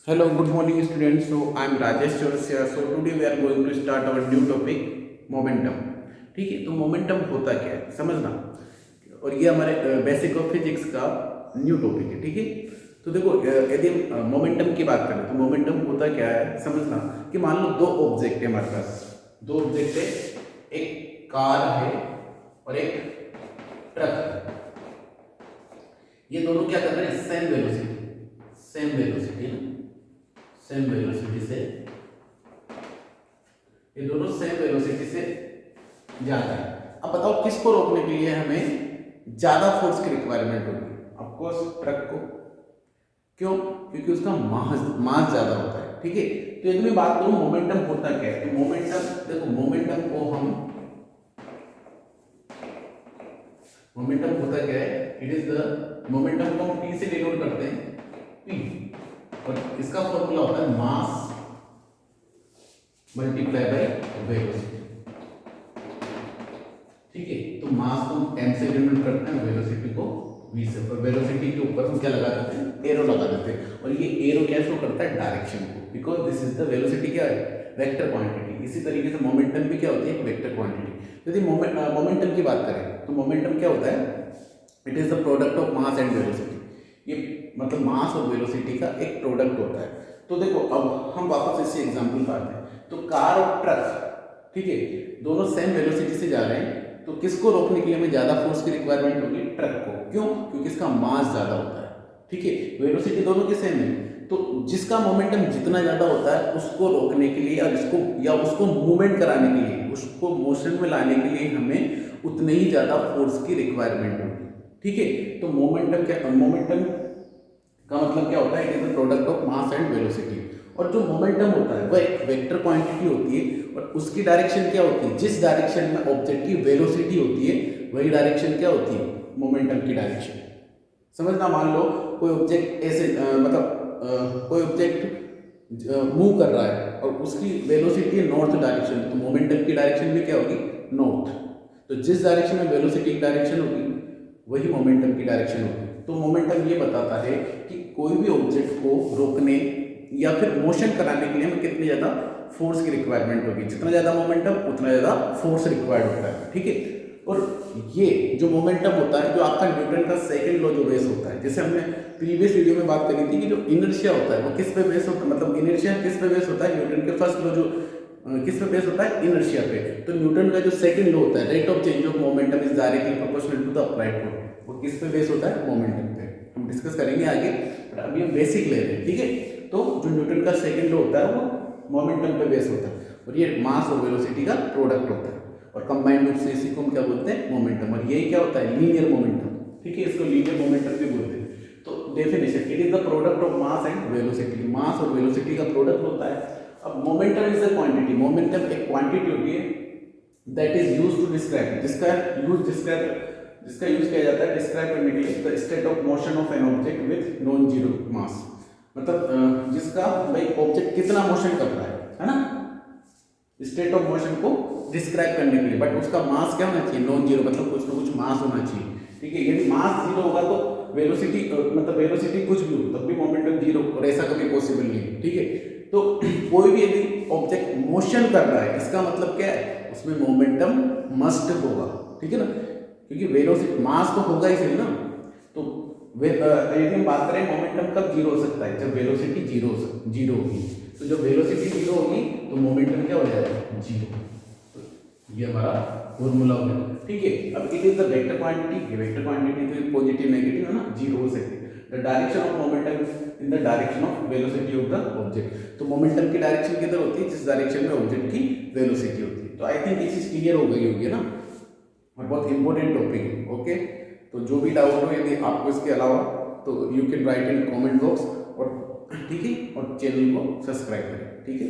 Hello, good morning students. So I am Rajesh Chaurasia. So today we are going to start our new topic momentum. ठीक है, तो momentum होता क्या है समझना। और ये हमारे बेसिक ऑफ फिजिक्स का न्यू टॉपिक है। ठीक है, तो देखो यदि हम मोमेंटम की बात करें तो मोमेंटम होता क्या है समझना कि मान लो दो ऑब्जेक्ट है हमारे पास, दो ऑब्जेक्ट है, एक कार है और एक ट्रक है। ये दोनों क्या कर रहे हैं, सेम वेलोसिटी ना, सेम वेलोसिटी से, ये दोनों सेम वेलोसिटी से जा रहे हैं। अब बताओ किसको रोकने के लिए हमें ज्यादा फोर्स की रिक्वायरमेंट होगी? ऑफ कोर्स ट्रक को। क्यों? क्योंकि उसका मास ज्यादा होता है। ठीक है, तो यदि मैं बात करूं मोमेंटम होता क्या है, तो मोमेंटम देखो, मोमेंटम होता क्या है, इट इज द मोमेंटम को हम p से डिनोट करते हैं, p, और इसका फॉर्मूला होता है मास मल्टीप्लाई बाय वेलोसिटी। ठीक है, तो मास को हम m से डिनोट करते हैं, वेलोसिटी को v से, और वेलोसिटी के ऊपर हम क्या लगा देते हैं, एरो लगा देते हैं। और ये एरो क्या शो करता है, डायरेक्शन को, because this is the velocity क्या है, वेक्टर क्वांटिटी। इसी तरीके से मोमेंटम भी क्या होती है, वेक्टर क्वांटिटी। यदि मोमेंटम की बात करें तो मोमेंटम क्या होता है, it is the product of mass and velocity. ये मतलब मास और वेलोसिटी का एक प्रोडक्ट होता है। तो देखो अब हम वापस इसी एग्जांपल पर आते हैं। तो कार और ट्रक, ठीक है, दोनों सेम वेलोसिटी से जा रहे हैं, तो किसको रोकने के लिए हमें ज्यादा फोर्स की रिक्वायरमेंट होगी, ट्रक को। क्यों? क्योंकि इसका मास ज्यादा होता है। ठीक है, वेलोसिटी दोनों की सेम है, तो जिसका मोमेंटम जितना ज्यादा होता है उसको रोकने के लिए उसको मूवमेंट कराने के लिए, उसको मोशन में लाने के लिए हमें उतने ही ज्यादा फोर्स की रिक्वायरमेंट होगी। ठीक है, तो मोमेंटम का मतलब क्या होता है, it is the product of mass and velocity. और जो मोमेंटम होता है वह एक वेक्टर क्वांटिटी होती है, और उसकी डायरेक्शन क्या होती है, जिस डायरेक्शन में ऑब्जेक्ट की वेलोसिटी होती है वही डायरेक्शन क्या होती है, मोमेंटम की डायरेक्शन। समझना, मान लो कोई ऑब्जेक्ट ऐसे कोई ऑब्जेक्ट मूव कर रहा है और उसकी वेलोसिटी है नॉर्थ डायरेक्शन, तो मोमेंटम की डायरेक्शन भी क्या होगी, नॉर्थ। तो जिस डायरेक्शन में वेलोसिटी की डायरेक्शन होगी वही मोमेंटम की डायरेक्शन होगी। तो मोमेंटम ये बताता है कि कोई भी ऑब्जेक्ट को रोकने या फिर मोशन कराने के लिए हमें कितनी ज़्यादा फोर्स की रिक्वायरमेंट होगी। जितना ज़्यादा मोमेंटम उतना ज़्यादा फोर्स रिक्वायर्ड होता है। ठीक है, और ये जो मोमेंटम होता है, जो आपका न्यूटन का सेकंड लॉ जो बेस होता है, जैसे हमने प्रीवियस वीडियो में बात करी थी कि जो इनर्शिया होता है वो किस पे बेस होता है, मतलब इनर्शिया किस पे बेस होता है, न्यूटन के फर्स्ट लॉ जो किस पे बेस होता है, इनर्शिया पे। तो न्यूटन का जो सेकंड लॉ होता है, rate of change of momentum is directly proportional to the applied force, वो किस पे बेस होता है, मोमेंटम पे। हम डिस्कस करेंगे आगे, पर अभी हम बेसिक ले रहे हैं। ठीक है, तो जो न्यूटन का सेकंड लॉ होता है वो मोमेंटम पे बेस होता है, और ये मास और वेलोसिटी का प्रोडक्ट होता है, और कंबाइंड रूप से इसी को हम क्या बोलते हैं, मोमेंटम। और यही क्या होता है, लीनियर मोमेंटम। ठीक है, इसको लीनियर मोमेंटम भी बोलते हैं। तो definition, it is the product of mass and velocity, mass और वेलोसिटी का प्रोडक्ट होता है। अब momentum is the quantity, momentum एक क्वांटिटी होती है that is used to describe, जिसका यूज किया जाता है डिस्क्राइब करने के लिए the state of motion of an object with nonzero mass. मतलब जिसका भाई ऑब्जेक्ट कितना मोशन कर रहा है ना, स्टेट ऑफ मोशन को डिस्क्राइब करने के लिए, बट उसका मास क्या होना चाहिए, नॉन जीरो, मतलब कुछ ना कुछ मास होना चाहिए। ठीक है, यदि मास जीरो होगा तो वेलोसिटी मतलब वेलोसिटी कुछ भी हो तब भी मोमेंटम जीरो, और ऐसा कभी पॉसिबल नहीं है। ठीक है, तो कोई भी यदि ऑब्जेक्ट मोशन कर रहा है इसका मतलब क्या है, उसमें मोमेंटम मस्ट होगा। ठीक है ना, क्योंकि वेलोसिटी मास तो होगा ही सही ना। तो यदि हम बात करें मोमेंटम कब जीरो हो सकता है, जब वेलोसिटी जीरो होगी। तो जब वेलोसिटी जीरो होगी तो मोमेंटम क्या हो जाएगा, जीरो। तो ये हमारा फॉर्मूला हो गया। ठीक है, अब it is the vector quantity, ये वेक्टर क्वांटिटी तो पॉजिटिव नेगेटिव है ना, जीरो हो सकती है। The direction of momentum in the direction of velocity of the object, तो मोमेंटम की डायरेक्शन किधर होती है, जिस डायरेक्शन में ऑब्जेक्ट की वेलोसिटी होती है। तो आई थिंक ये चीज क्लियर हो गई होगी ना, और बहुत इंपॉर्टेंट टॉपिक है। ओके, तो जो भी डाउट हो यदि आपको इसके अलावा, तो you can write in comment box, और ठीक है, और चैनल को सब्सक्राइब करें। ठीक है।